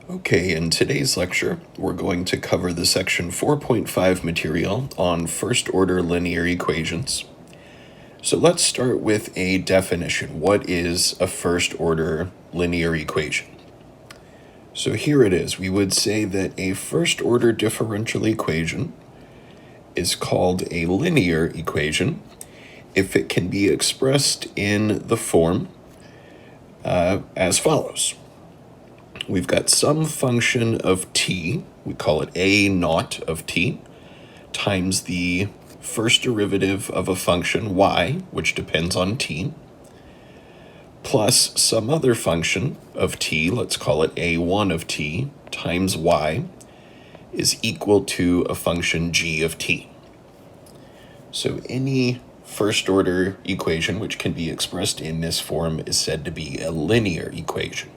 Okay, in today's lecture, we're going to cover the section 4.5 material on first-order linear equations. So let's start with a definition. What is a first-order linear equation? So here it is. We would say that a first-order differential equation is called a linear equation if it can be expressed in the form as follows. We've got some function of t, we call it a naught of t, times the first derivative of a function y, which depends on t, plus some other function of t, let's call it a1 of t, times y, is equal to a function g of t. So any first order equation which can be expressed in this form is said to be a linear equation.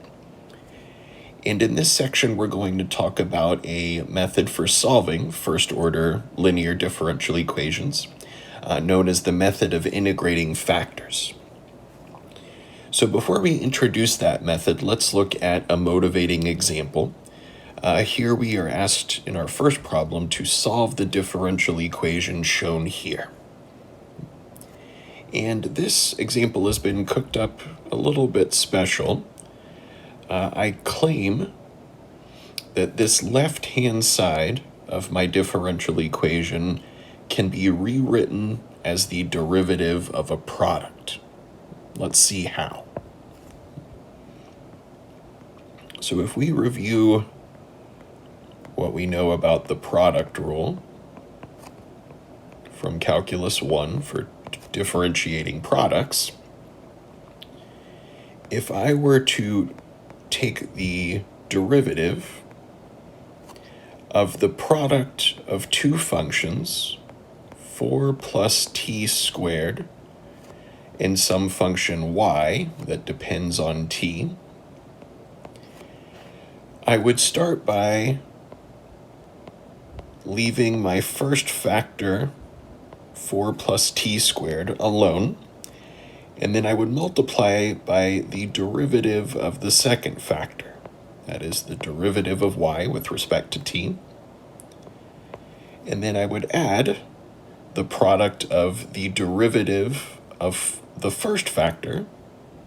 And in this section, we're going to talk about a method for solving first-order linear differential equations, known as the method of integrating factors. So before we introduce that method, let's look at a motivating example. Here we are asked in our first problem to solve the differential equation shown here. And this example has been cooked up a little bit special. I claim that this left-hand side of my differential equation can be rewritten as the derivative of a product. Let's see how. So if we review what we know about the product rule from Calculus 1 for differentiating products, if I were to take the derivative of the product of two functions, 4 plus t squared, and some function y that depends on t, I would start by leaving my first factor, 4 plus t squared, alone, and then I would multiply by the derivative of the second factor. That is the derivative of y with respect to t. And then I would add the product of the derivative of the first factor.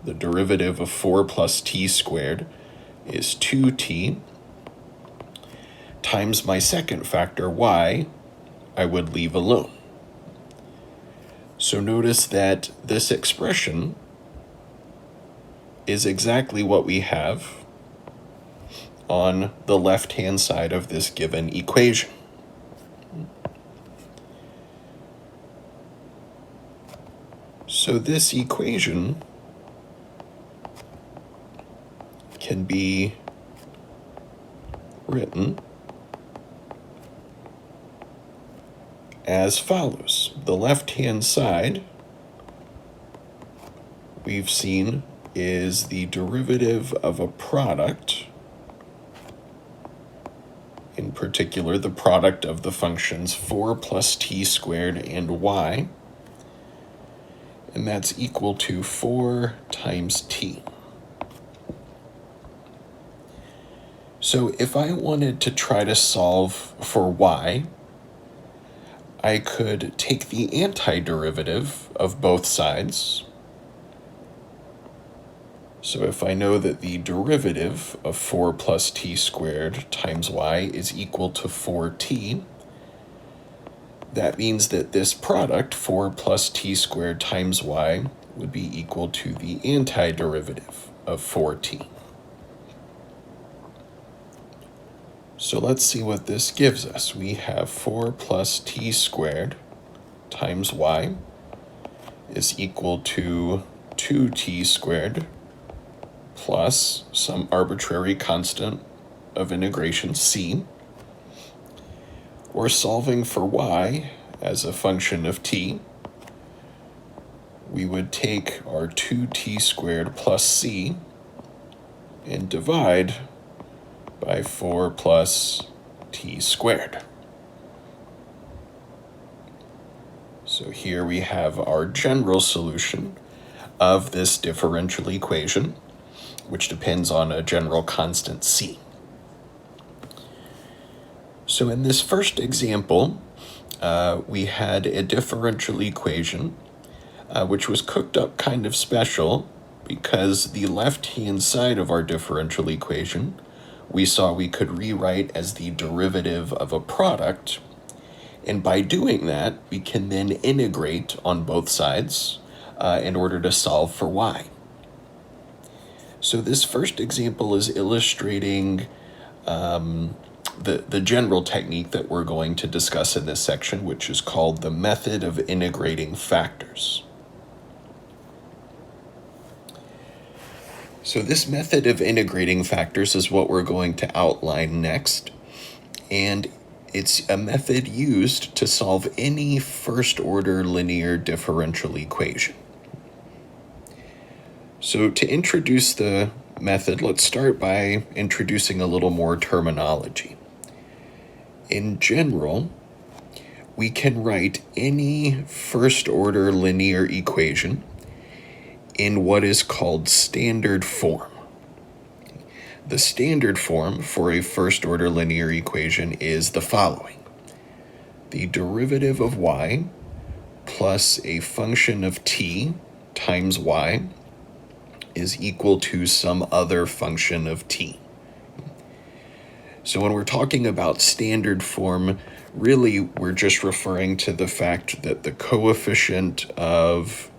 The derivative of 4 plus t squared is 2t, times my second factor, y, I would leave alone. So notice that this expression is exactly what we have on the left-hand side of this given equation. So this equation can be written as follows. The left-hand side we've seen is the derivative of a product, in particular the product of the functions 4 plus t squared and y, and that's equal to 4 times t. So if I wanted to try to solve for y, I could take the antiderivative of both sides. So if I know that the derivative of 4 plus t squared times y is equal to 4t, that means that this product, 4 plus t squared times y, would be equal to the antiderivative of 4t. So let's see what this gives us. We have 4 plus t squared times y is equal to 2t squared plus some arbitrary constant of integration c. We're solving for y as a function of t. We would take our 2t squared plus c and divide by 4 plus t squared. So here we have our general solution of this differential equation, which depends on a general constant c. So in this first example, we had a differential equation, which was cooked up kind of special because the left-hand side of our differential equation we saw we could rewrite as the derivative of a product. And by doing that, we can then integrate on both sides in order to solve for y. So this first example is illustrating the general technique that we're going to discuss in this section, which is called the method of integrating factors. So this method of integrating factors is what we're going to outline next, and it's a method used to solve any first-order linear differential equation. So to introduce the method, let's start by introducing a little more terminology. In general, we can write any first-order linear equation in what is called standard form. The standard form for a first-order linear equation is the following: the derivative of y plus a function of t times y is equal to some other function of t. So when we're talking about standard form, really we're just referring to the fact that the coefficient of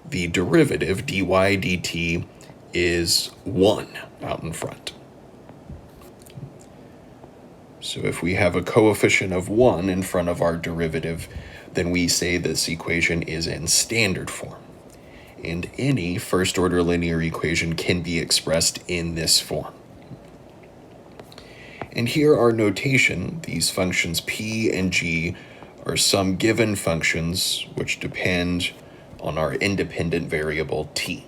the derivative, dy dt, is 1 out in front. So if we have a coefficient of 1 in front of our derivative, then we say this equation is in standard form. And any first-order linear equation can be expressed in this form. And here our notation, these functions p and g are some given functions which depend on our independent variable t.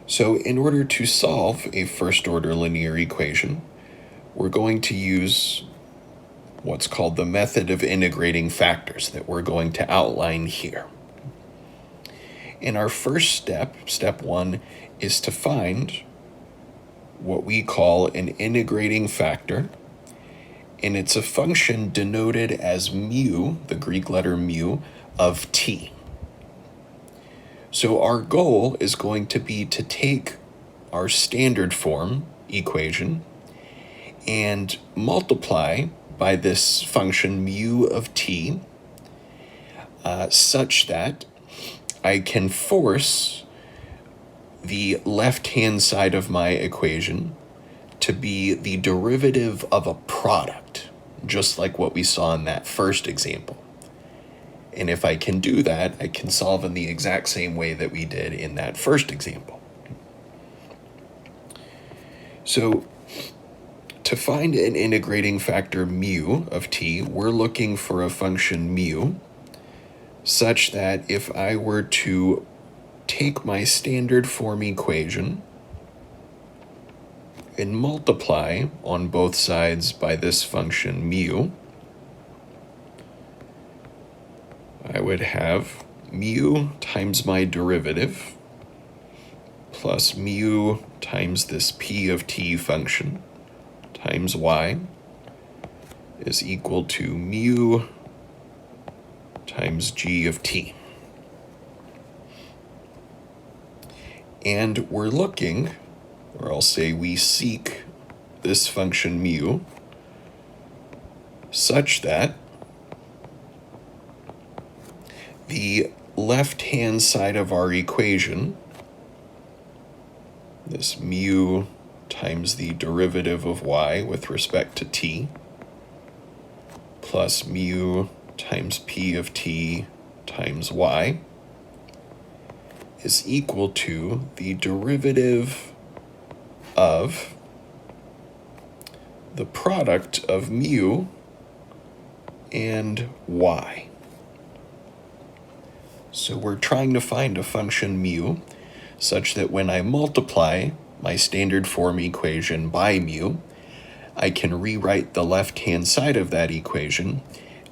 So in order to solve a first-order linear equation, we're going to use what's called the method of integrating factors that we're going to outline here. In our first step, step 1, is to find what we call an integrating factor, and it's a function denoted as mu, the Greek letter mu, of t. So our goal is going to be to take our standard form equation and multiply by this function mu of t such that I can force the left-hand side of my equation to be the derivative of a product, just like what we saw in that first example. And if I can do that, I can solve in the exact same way that we did in that first example. So to find an integrating factor mu of t, we're looking for a function mu such that if I were to take my standard form equation and multiply on both sides by this function mu, I would have mu times my derivative plus mu times this p of t function times y is equal to mu times g of t. And we're looking, or I'll say we seek, this function mu such that the left-hand side of our equation, this mu times the derivative of y with respect to t, plus mu times p of t times y, is equal to the derivative of the product of mu and y. So we're trying to find a function mu such that when I multiply my standard form equation by mu, I can rewrite the left-hand side of that equation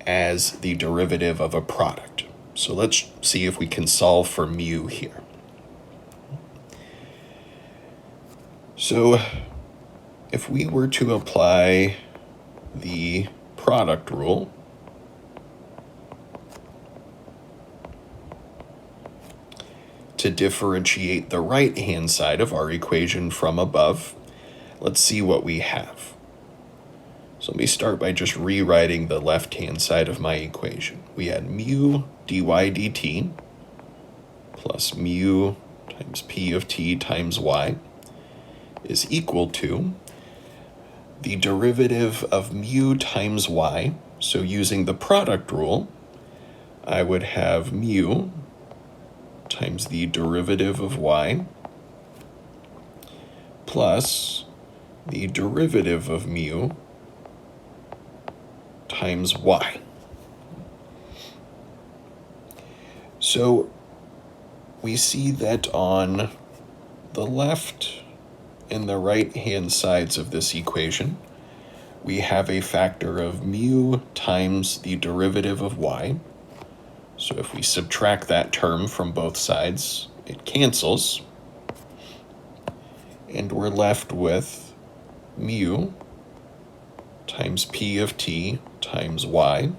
as the derivative of a product. So let's see if we can solve for mu here. So if we were to apply the product rule, to differentiate the right-hand side of our equation from above, let's see what we have. So let me start by just rewriting the left-hand side of my equation. We had mu dy dt plus mu times p of t times y is equal to the derivative of mu times y. So using the product rule, I would have mu times the derivative of y plus the derivative of mu times y. So we see that on the left and the right-hand sides of this equation, we have a factor of mu times the derivative of y. So if we subtract that term from both sides, it cancels. And we're left with mu times p of t times y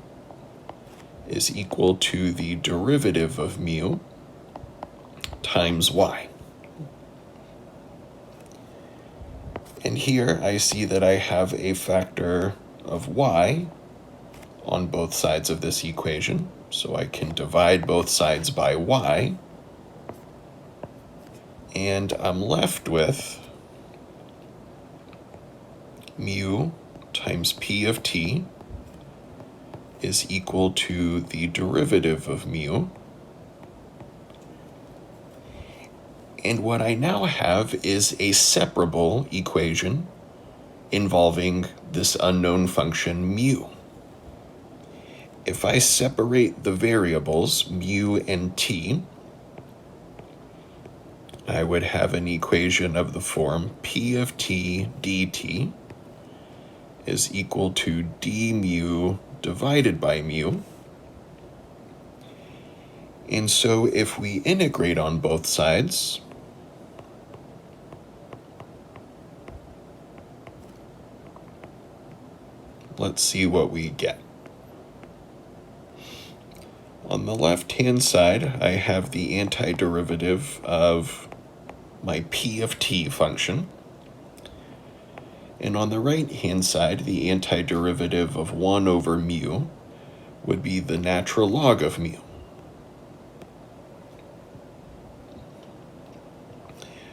is equal to the derivative of mu times y. And here I see that I have a factor of y on both sides of this equation. So I can divide both sides by y. And I'm left with mu times p of t is equal to the derivative of mu. And what I now have is a separable equation involving this unknown function mu. If I separate the variables mu and t, I would have an equation of the form p of t dt is equal to d mu divided by mu. And so if we integrate on both sides, let's see what we get. On the left-hand side, I have the antiderivative of my p of t function. And on the right-hand side, the antiderivative of 1 over mu would be the natural log of mu.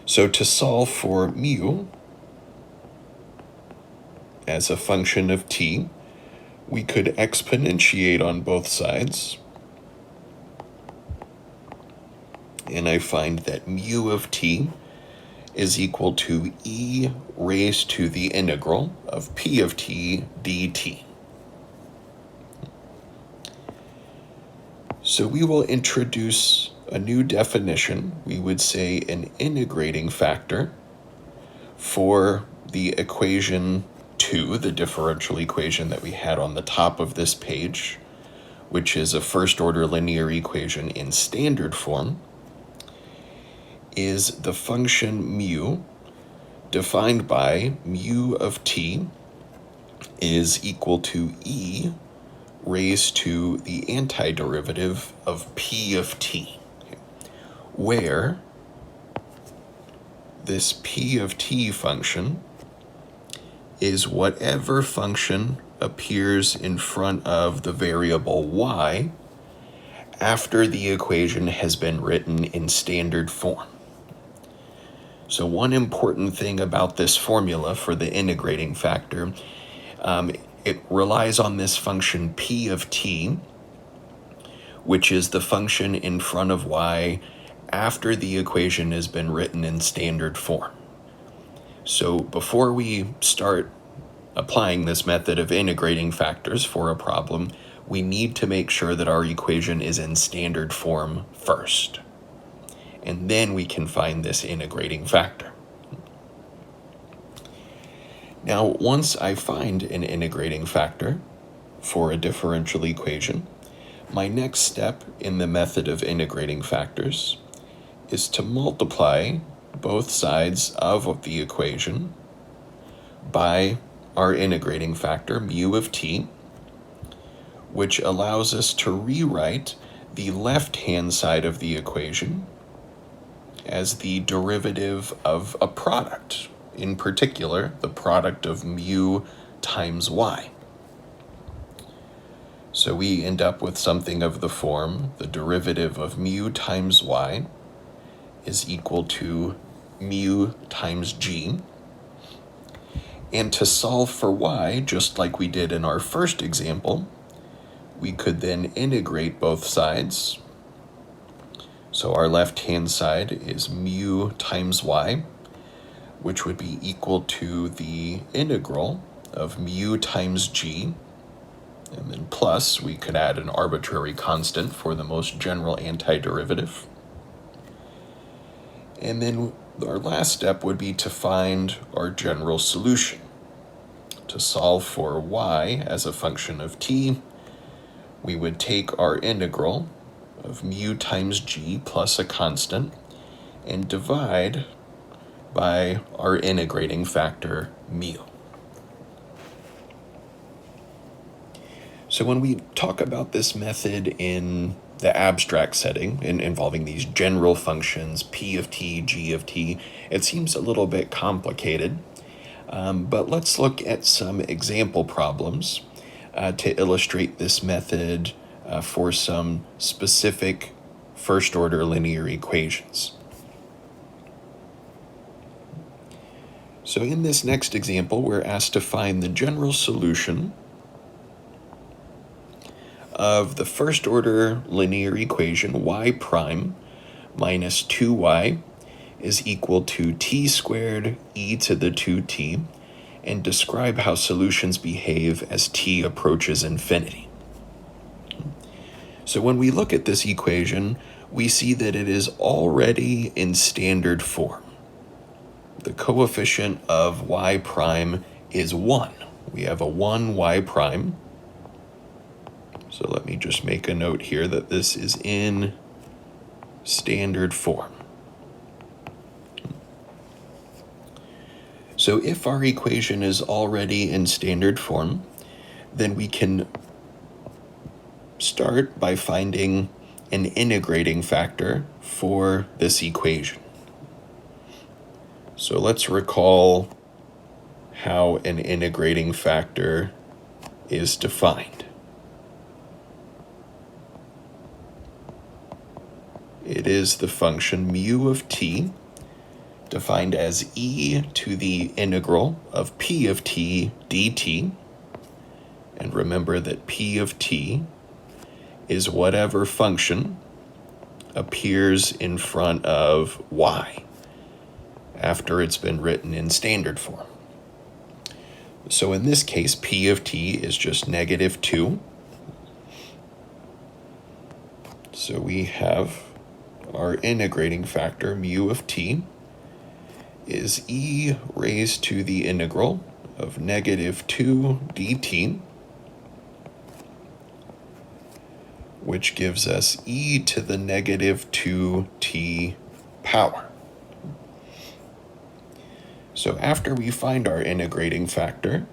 So to solve for mu as a function of t, we could exponentiate on both sides. And I find that mu of t is equal to e raised to the integral of p of t dt. So we will introduce a new definition. We would say an integrating factor for the equation 2, the differential equation that we had on the top of this page, which is a first-order linear equation in standard form, is the function mu defined by mu of t is equal to e raised to the antiderivative of p of t, where this p of t function is whatever function appears in front of the variable y after the equation has been written in standard form. So one important thing about this formula for the integrating factor, it relies on this function p of t, which is the function in front of y after the equation has been written in standard form. So before we start applying this method of integrating factors for a problem, we need to make sure that our equation is in standard form first. And then we can find this integrating factor. Now, once I find an integrating factor for a differential equation, my next step in the method of integrating factors is to multiply both sides of the equation by our integrating factor, mu of t, which allows us to rewrite the left-hand side of the equation as the derivative of a product, in particular, the product of mu times y. So we end up with something of the form, the derivative of mu times y is equal to mu times g. And to solve for y, just like we did in our first example, we could then integrate both sides. So our left-hand side is mu times y, which would be equal to the integral of mu times g, and then plus, we could add an arbitrary constant for the most general antiderivative. And then our last step would be to find our general solution. To solve for y as a function of t, we would take our integral of mu times g plus a constant and divide by our integrating factor mu. So when we talk about this method in the abstract setting, involving these general functions, p of t, g of t, it seems a little bit complicated. But let's look at some example problems to illustrate this method for some specific first-order linear equations. So in this next example, we're asked to find the general solution of the first-order linear equation y prime minus 2y is equal to t squared e to the 2t, and describe how solutions behave as t approaches infinity. So when we look at this equation, we see that it is already in standard form. The coefficient of y prime is 1. We have a 1 y prime. So let me just make a note here that this is in standard form. So if our equation is already in standard form, then we can start by finding an integrating factor for this equation. So let's recall how an integrating factor is defined. It is the function mu of t, defined as e to the integral of p of t dt. And remember that p of t is whatever function appears in front of y after it's been written in standard form. So in this case, p of t is just negative 2. So we have our integrating factor, mu of t, is e raised to the integral of negative 2 dt, which gives us e to the negative 2t power. So after we find our integrating factor,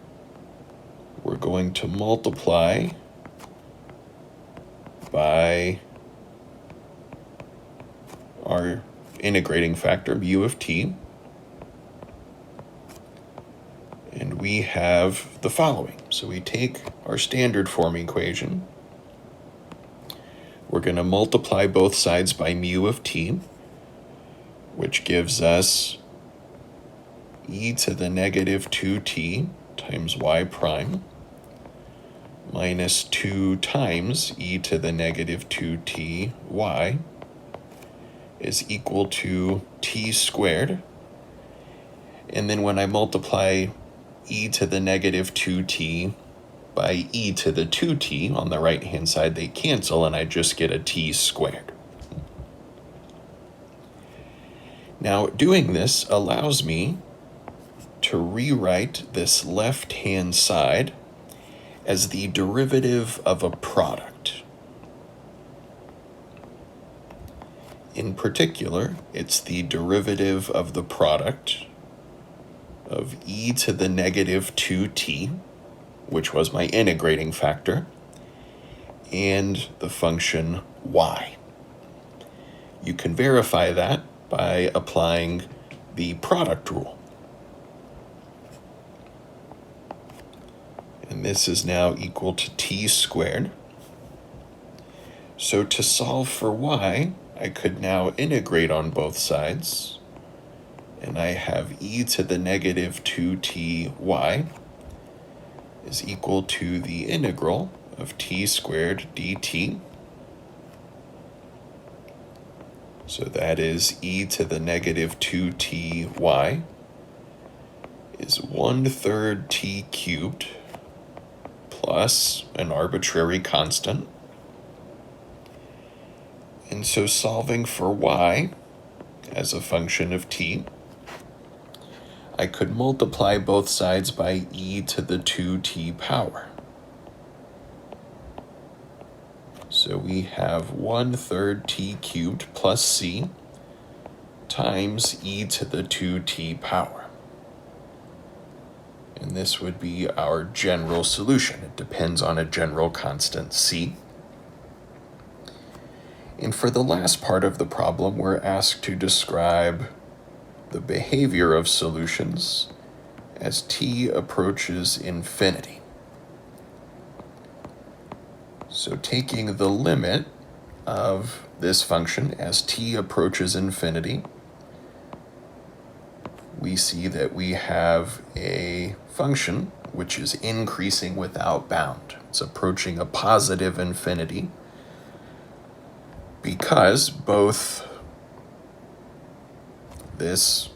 we're going to multiply by our integrating factor, mu of t, and we have the following. So we take our standard form equation, we're going to multiply both sides by mu of t, which gives us e to the negative 2t times y prime minus 2 times e to the negative 2t y is equal to t squared. And then when I multiply e to the negative 2t by e to the 2t on the right-hand side, they cancel, and I just get a t squared. Now, doing this allows me to rewrite this left-hand side as the derivative of a product. In particular, it's the derivative of the product of e to the negative 2t, which was my integrating factor, and the function y. You can verify that by applying the product rule. And this is now equal to t squared. So to solve for y, I could now integrate on both sides. And I have e to the negative 2ty is equal to the integral of t squared dt. So that is e to the negative 2ty is 1/3 t cubed plus an arbitrary constant. And so solving for y as a function of t, I could multiply both sides by e to the 2t power. So we have 1/3 t cubed plus c times e to the 2t power. And this would be our general solution. It depends on a general constant c. And for the last part of the problem, we're asked to describe the behavior of solutions as t approaches infinity. So taking the limit of this function as t approaches infinity, we see that we have a function which is increasing without bound. It's approaching a positive infinity because both this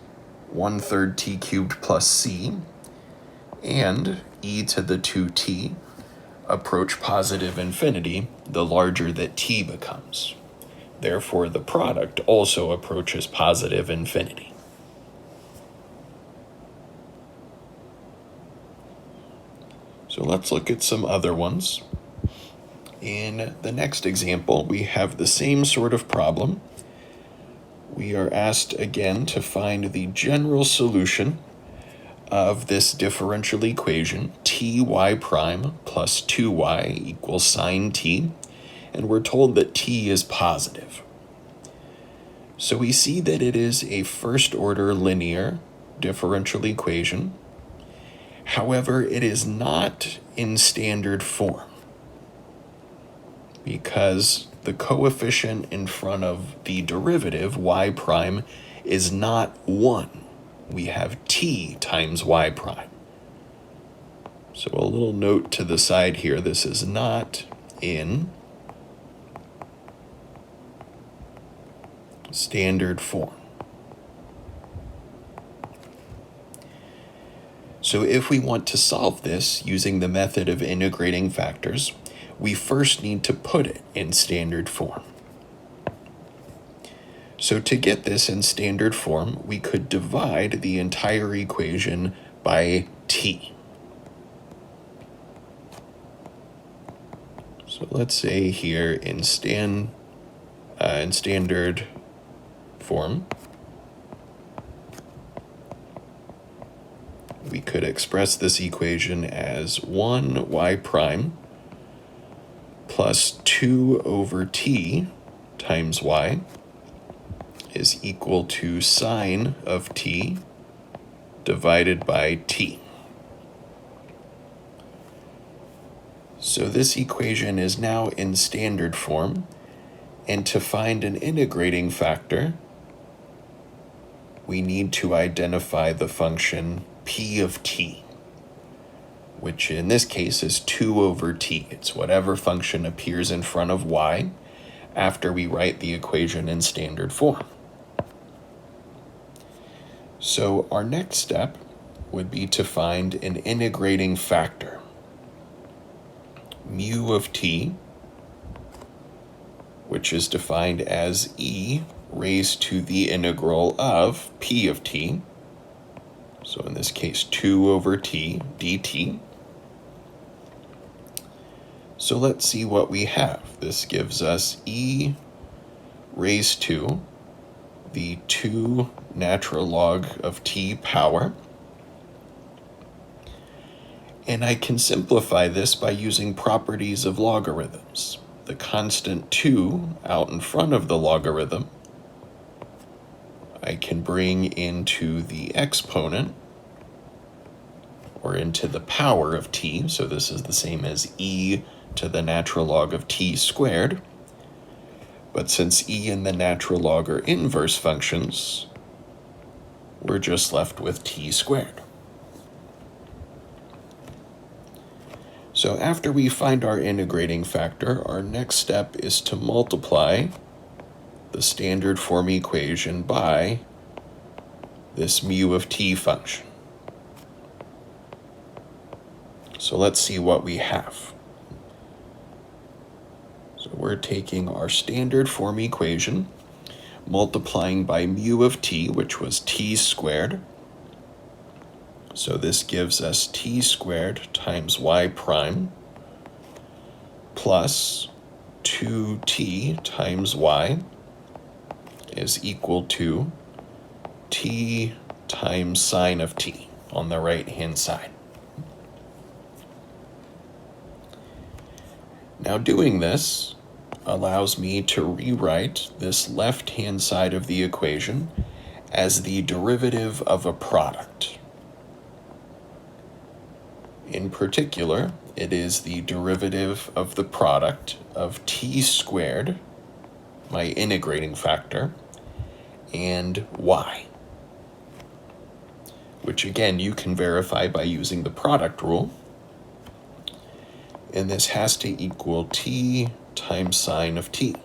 1/3 t cubed plus c and e to the 2t approach positive infinity the larger that t becomes. Therefore, the product also approaches positive infinity. So let's look at some other ones. In the next example, we have the same sort of problem. We are asked again to find the general solution of this differential equation, ty prime plus 2y equals sine t, and we're told that t is positive. So we see that it is a first-order linear differential equation. However, it is not in standard form because the coefficient in front of the derivative, y prime, is not 1. We have t times y prime. So a little note to the side here, this is not in standard form. So if we want to solve this using the method of integrating factors, we first need to put it in standard form. So to get this in standard form, we could divide the entire equation by t. So let's say here in standard form, we could express this equation as 1y prime plus 2 over t times y is equal to sine of t divided by t. So this equation is now in standard form, and to find an integrating factor, we need to identify the function p of t, which in this case is 2 over t. It's whatever function appears in front of y after we write the equation in standard form. So our next step would be to find an integrating factor. Mu of t, which is defined as e raised to the integral of p of t. So in this case, 2 over t dt. So let's see what we have. This gives us e raised to the 2 natural log of t power And I can simplify this by using properties of logarithms. The constant 2 out in front of the logarithm I can bring into the exponent, or into the power of t, so this is the same as e to the natural log of t squared. But since e and the natural log are inverse functions, we're just left with t squared. So after we find our integrating factor, our next step is to multiply the standard form equation by this mu of t function. So let's see what we have. So we're taking our standard form equation, multiplying by mu of t, which was t squared. So this gives us t squared times y prime plus 2t times y is equal to t times sine of t on the right-hand side. Now doing this allows me to rewrite this left-hand side of the equation as the derivative of a product. In particular, it is the derivative of the product of t squared, my integrating factor, and y, which again you can verify by using the product rule. And this has to equal t times sine of t.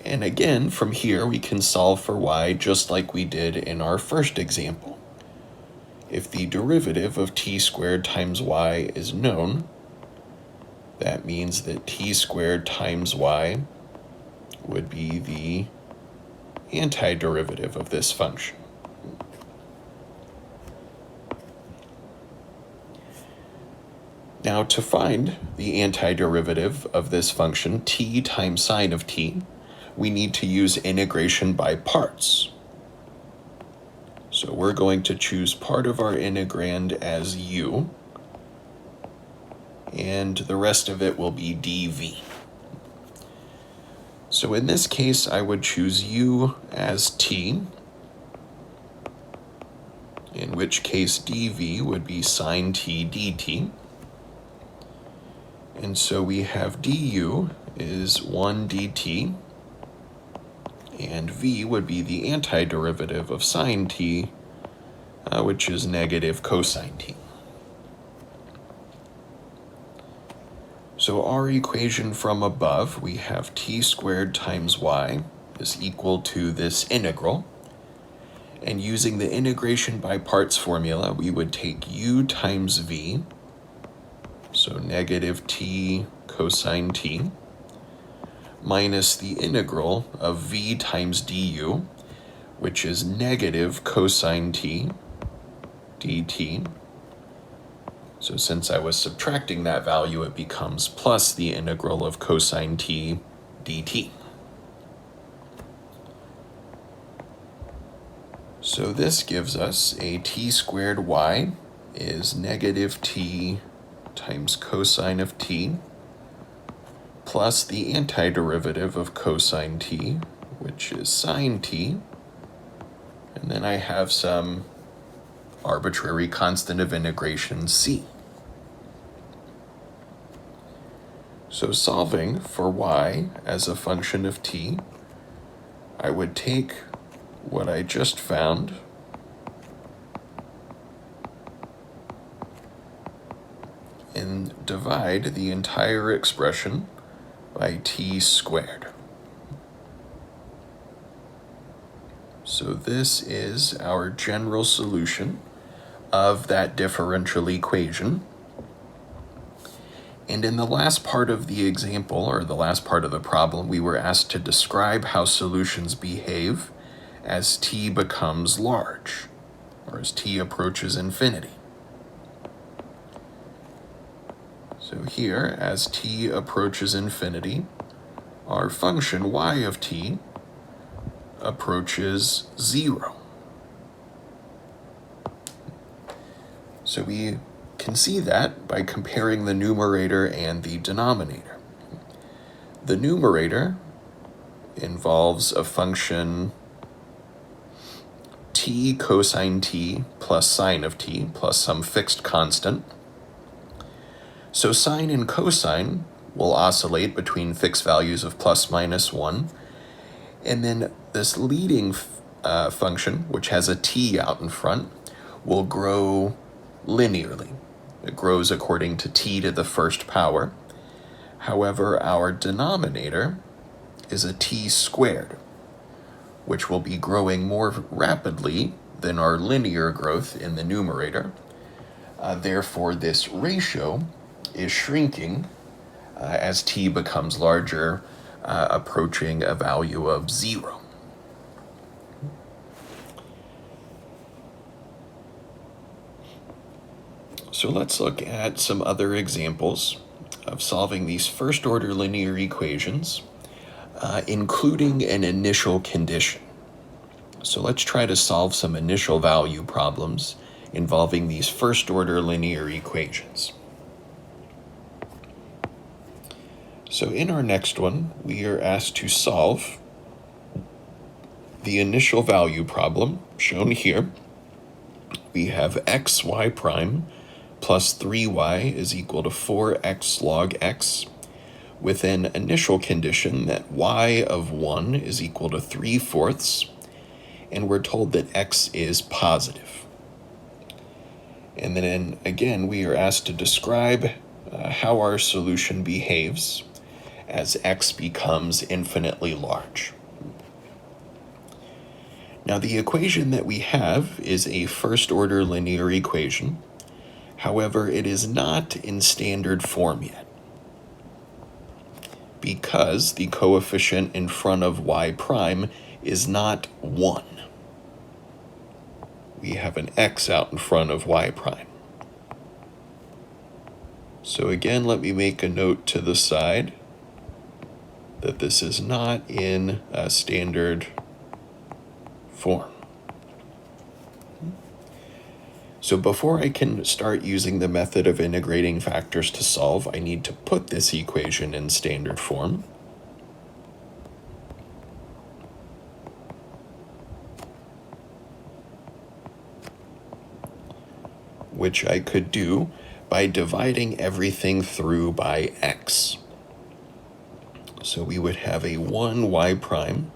And again, from here we can solve for y just like we did in our first example. If the derivative of t squared times y is known, that means that t squared times y would be the antiderivative of this function. Now to find the antiderivative of this function, t times sine of t, we need to use integration by parts. So we're going to choose part of our integrand as u, and the rest of it will be dv. So in this case, I would choose u as t, in which case dv would be sine t dt. And so we have du is 1 dt, and v would be the antiderivative of sine t, which is negative cosine t. So our equation from above, we have t squared times y is equal to this integral. And using the integration by parts formula, we would take u times v, so negative t cosine t, minus the integral of v times du, which is negative cosine t dt. So since I was subtracting that value, it becomes plus the integral of cosine t dt. So this gives us a t squared y is negative t times cosine of t plus the antiderivative of cosine t, which is sine t. And then I have some arbitrary constant of integration c. So solving for y as a function of t, I would take what I just found and divide the entire expression by t squared. So this is our general solution of that differential equation. And in the last part of the example, or the last part of the problem, we were asked to describe how solutions behave as t becomes large, or as t approaches infinity. So here, as t approaches infinity, our function y of t approaches 0. So we can see that by comparing the numerator and the denominator. The numerator involves a function t cosine t plus sine of t plus some fixed constant. So sine and cosine will oscillate between fixed values of plus minus 1. And then this leading function, which has a t out in front, will grow linearly. It grows according to t to the first power. However, our denominator is a t squared, which will be growing more rapidly than our linear growth in the numerator. Therefore, this ratio is shrinking as t becomes larger, approaching a value of 0. So let's look at some other examples of solving these first-order linear equations, including an initial condition. So let's try to solve some initial value problems involving these first-order linear equations. So in our next one, we are asked to solve the initial value problem shown here. We have xy prime plus 3y is equal to 4x log x with an initial condition that y of 1 is equal to 3/4, and we're told that x is positive. And then again, we are asked to describe how our solution behaves as x becomes infinitely large. Now, the equation that we have is a first-order linear equation. However, it is not in standard form yet, because the coefficient in front of y prime is not 1. We have an x out in front of y prime. So again, let me make a note to the side that this is not in a standard form. So before I can start using the method of integrating factors to solve, I need to put this equation in standard form. Which I could do by dividing everything through by x. So we would have a 1y prime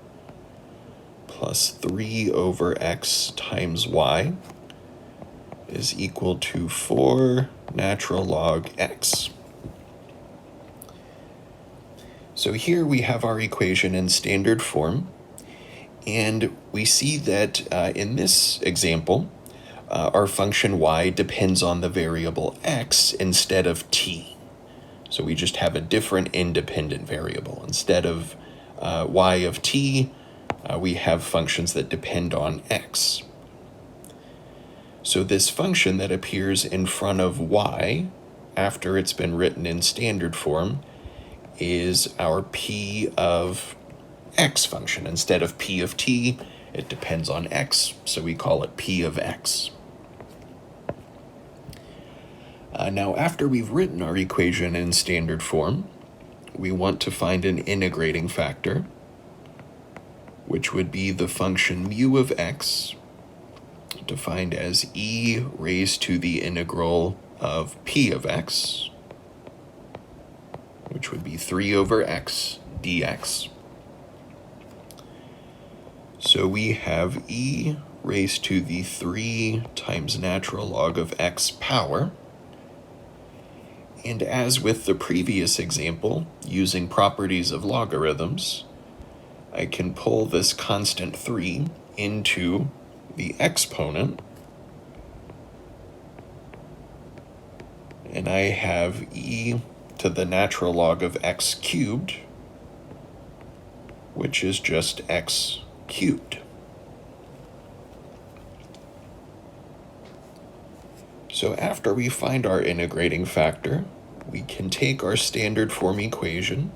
plus 3 over x times y is equal to 4 natural log x. So here we have our equation in standard form, and we see that in this example, our function y depends on the variable x instead of t. So we just have a different independent variable. Instead of y of t, we have functions that depend on x. So this function that appears in front of y after it's been written in standard form is our p of x function. Instead of p of t, it depends on x, so we call it p of x. Now, after we've written our equation in standard form, we want to find an integrating factor, which would be the function mu of x, defined as e raised to the integral of p of x, which would be 3 over x dx. So we have e raised to the 3 times natural log of x power. And as with the previous example, using properties of logarithms, I can pull this constant 3 into the exponent, and I have e to the natural log of x cubed, which is just x cubed. So after we find our integrating factor, we can take our standard form equation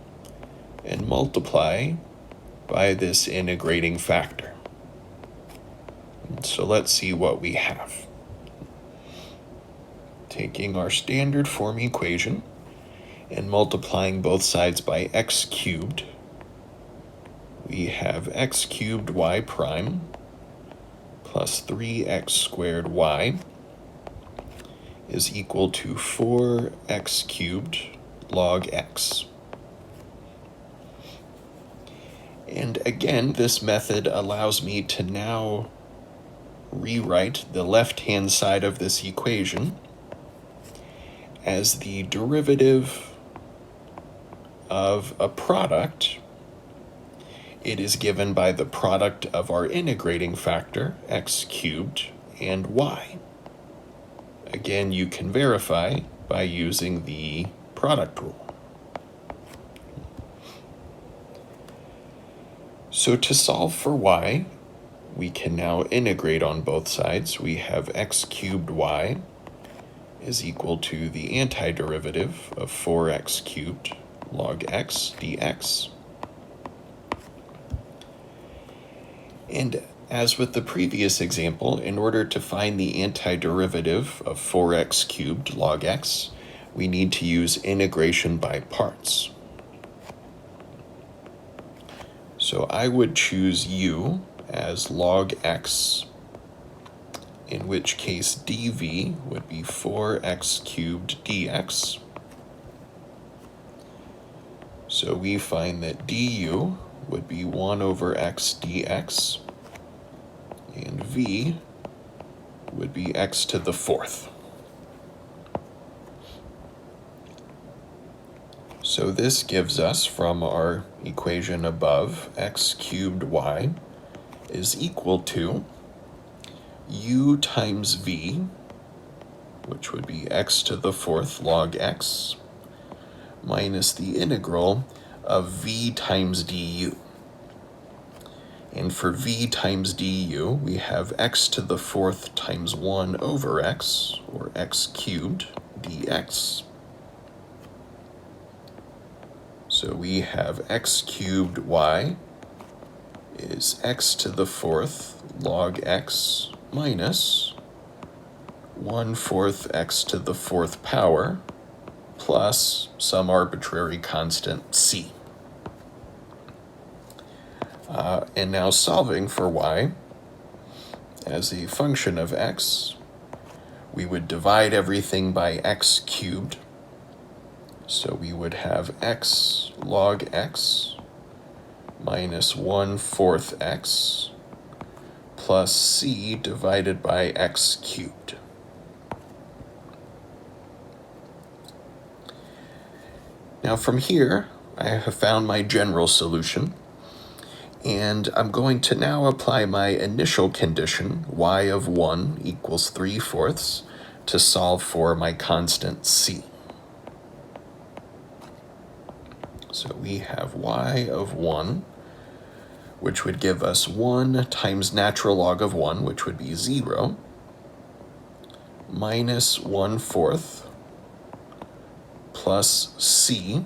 and multiply by this integrating factor. So let's see what we have. taking our standard form equation and multiplying both sides by x cubed, we have x cubed y prime plus 3x squared y is equal to 4x cubed log x. And again, this method allows me to now rewrite the left-hand side of this equation as the derivative of a product. It is given by the product of our integrating factor, x cubed, and y. Again, you can verify by using the product rule. So to solve for y, we can now integrate on both sides. We have x cubed y is equal to the antiderivative of 4x cubed log x dx. And as with the previous example, in order to find the antiderivative of 4x cubed log x, we need to use integration by parts. So I would choose u as log x, in which case dv would be 4x cubed dx. So we find that du would be 1 over x dx, and v would be x to the fourth. So this gives us, from our equation above, x cubed y is equal to u times v, which would be x to the fourth log x, minus the integral of v times du. And for v times du, we have x to the fourth times 1 over x, or x cubed dx. So we have x cubed y is x to the fourth log x minus 1/4 x to the fourth power plus some arbitrary constant c. And now solving for y as a function of x, we would divide everything by x cubed. So we would have x log x minus 1/4 x plus c divided by x cubed. Now from here, I have found my general solution, and I'm going to now apply my initial condition, y of 1 equals 3/4, to solve for my constant c. So we have y of 1, which would give us 1 times natural log of 1, which would be 0, minus 1/4 plus c,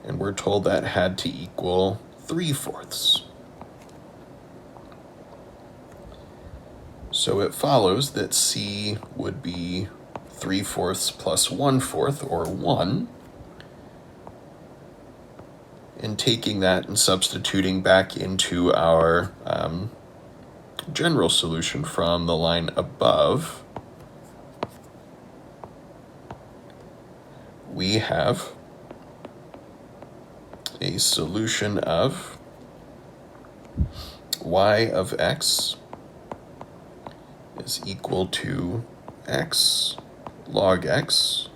and we're told that had to equal 3/4. So it follows that c would be 3/4 plus 1/4, or 1. And taking that and substituting back into our general solution from the line above, we have a solution of y of x is equal to x log x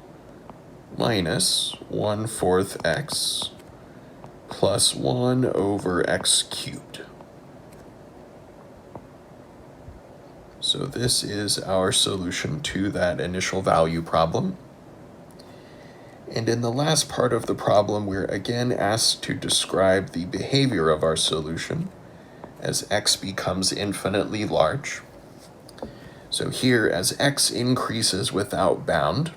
minus 1/4 x plus 1 over x cubed. So this is our solution to that initial value problem. And in the last part of the problem, we're again asked to describe the behavior of our solution as x becomes infinitely large. So here, as x increases without bound,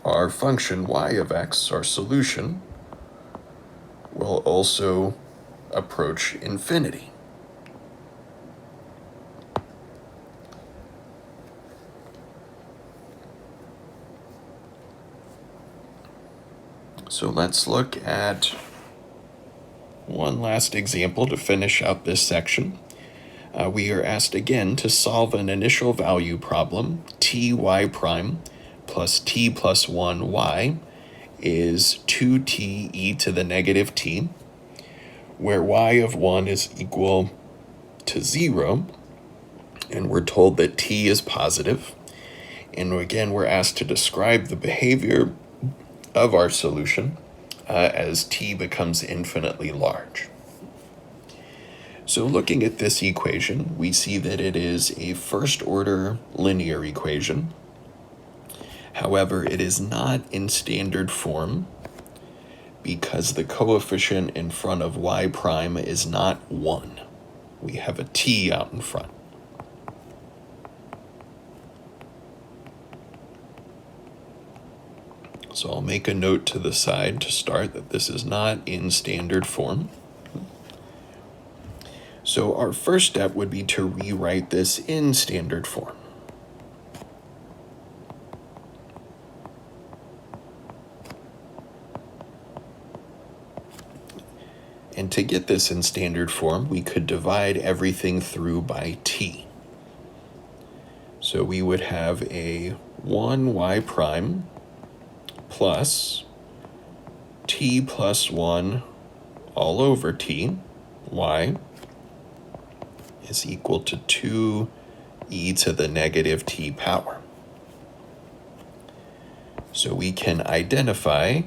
our function y of x, our solution, will also approach infinity. So let's look at one last example to finish out this section. We are asked again to solve an initial value problem, ty prime plus t plus 1y is 2t e to the negative t, where y of 1 is equal to 0, and we're told that t is positive. And again, we're asked to describe the behavior of our solution as t becomes infinitely large. So looking at this equation, we see that it is a first-order linear equation. However, it is not in standard form because the coefficient in front of y prime is not 1. We have a t out in front. So I'll make a note to the side to start that this is not in standard form. So our first step would be to rewrite this in standard form. And to get this in standard form, we could divide everything through by t. So we would have a 1y prime plus t plus 1 all over t, y, is equal to 2 e to the negative t power. So we can identify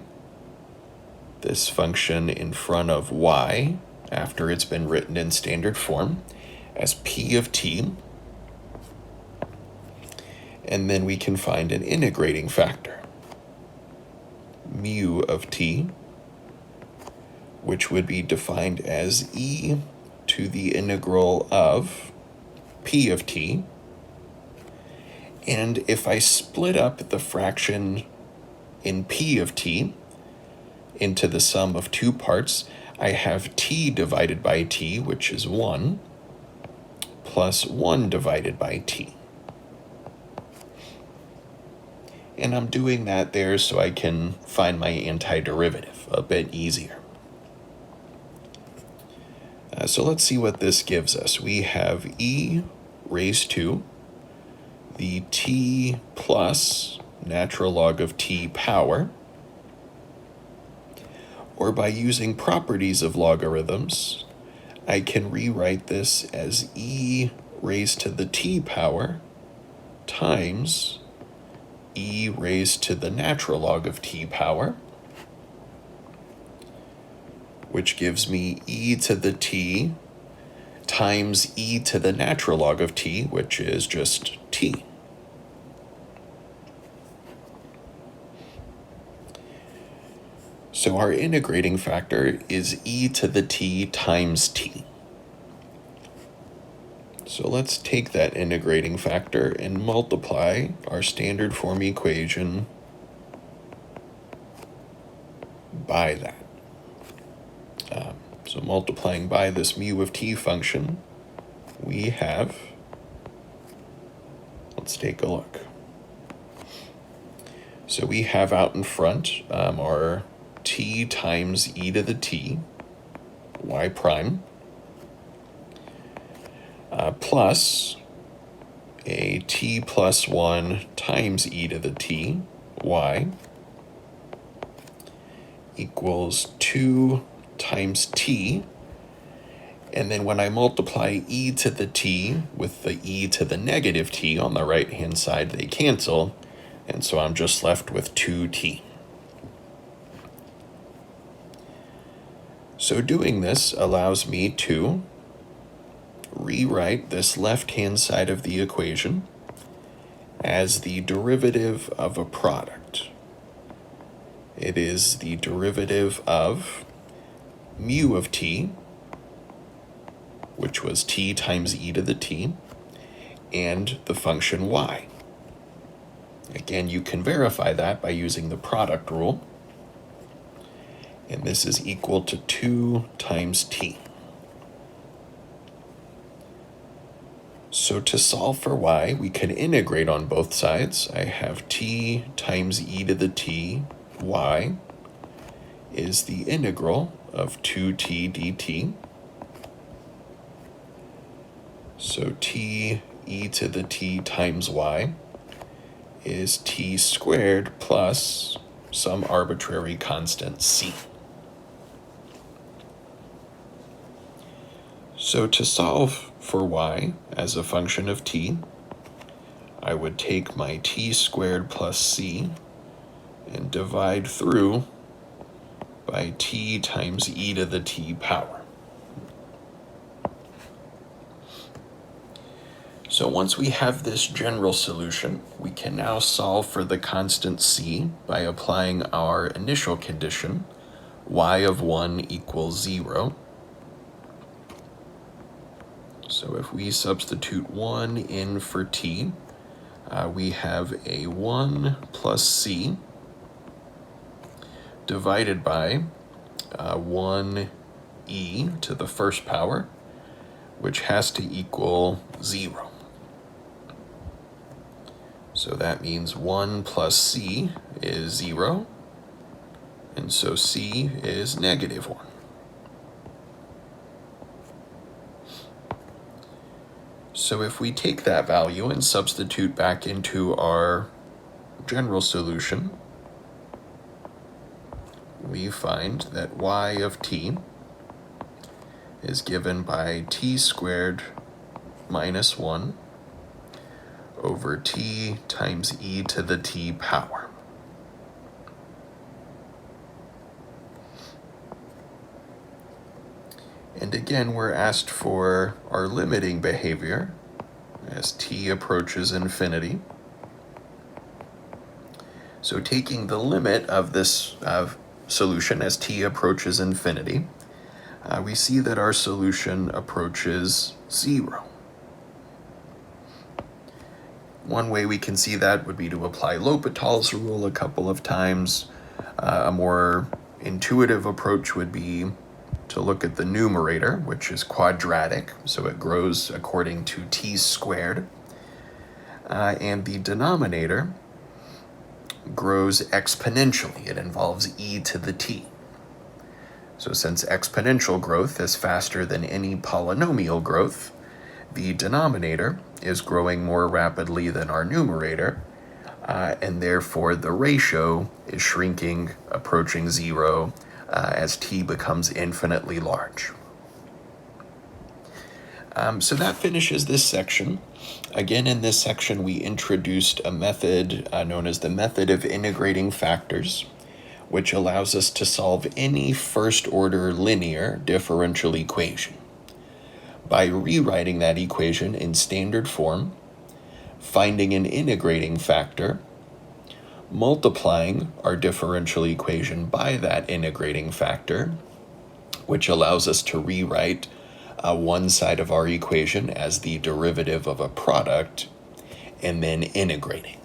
this function in front of y, after it's been written in standard form, as p of t, and then we can find an integrating factor, mu of t, which would be defined as e to the integral of p of t. And if I split up the fraction in p of t into the sum of two parts, I have t divided by t, which is 1, plus 1 divided by t. And I'm doing that there so I can find my antiderivative a bit easier. So let's see what this gives us. We have e raised to the t plus natural log of t power, or by using properties of logarithms, I can rewrite this as e raised to the t power times e raised to the natural log of t power, which gives me e to the t times e to the natural log of t, which is just t. So our integrating factor is e to the t times t. So let's take that integrating factor and multiply our standard form equation by that. So multiplying by this mu of t function, we have, let's take a look. So we have out in front our t times e to the t, y prime, plus a t plus 1 times e to the t, y, equals 2 times t, and then when I multiply e to the t with the e to the negative t on the right-hand side, they cancel, and so I'm just left with 2t. So doing this allows me to rewrite this left-hand side of the equation as the derivative of a product. It is the derivative of mu of t, which was t times e to the t, and the function y. Again, you can verify that by using the product rule, and this is equal to 2 times t. So to solve for y, we can integrate on both sides. I have t times e to the t y is the integral of 2t dt. So t e to the t times y is t squared plus some arbitrary constant c. So to solve for y as a function of t, I would take my t squared plus c and divide through by t times e to the t power. So once we have this general solution, we can now solve for the constant c by applying our initial condition, y of 1 equals 0. So if we substitute 1 in for t, we have a 1 plus c divided by 1e to the first power, which has to equal 0. So that means 1 plus c is 0, and so c is negative 1. So if we take that value and substitute back into our general solution, we find that y of t is given by t squared minus 1 over t times e to the t power. And again, we're asked for our limiting behavior as t approaches infinity. So taking the limit of this solution as t approaches infinity, we see that our solution approaches 0. One way we can see that would be to apply L'Hopital's rule a couple of times. A more intuitive approach would be to look at the numerator, which is quadratic, so it grows according to t squared. And the denominator grows exponentially. It involves e to the t. So since exponential growth is faster than any polynomial growth, the denominator is growing more rapidly than our numerator, and therefore the ratio is shrinking, approaching 0, as t becomes infinitely large. So that finishes this section. Again, in this section, we introduced a method known as the method of integrating factors, which allows us to solve any first-order linear differential equation by rewriting that equation in standard form, finding an integrating factor, multiplying our differential equation by that integrating factor, which allows us to rewrite one side of our equation as the derivative of a product, and then integrating.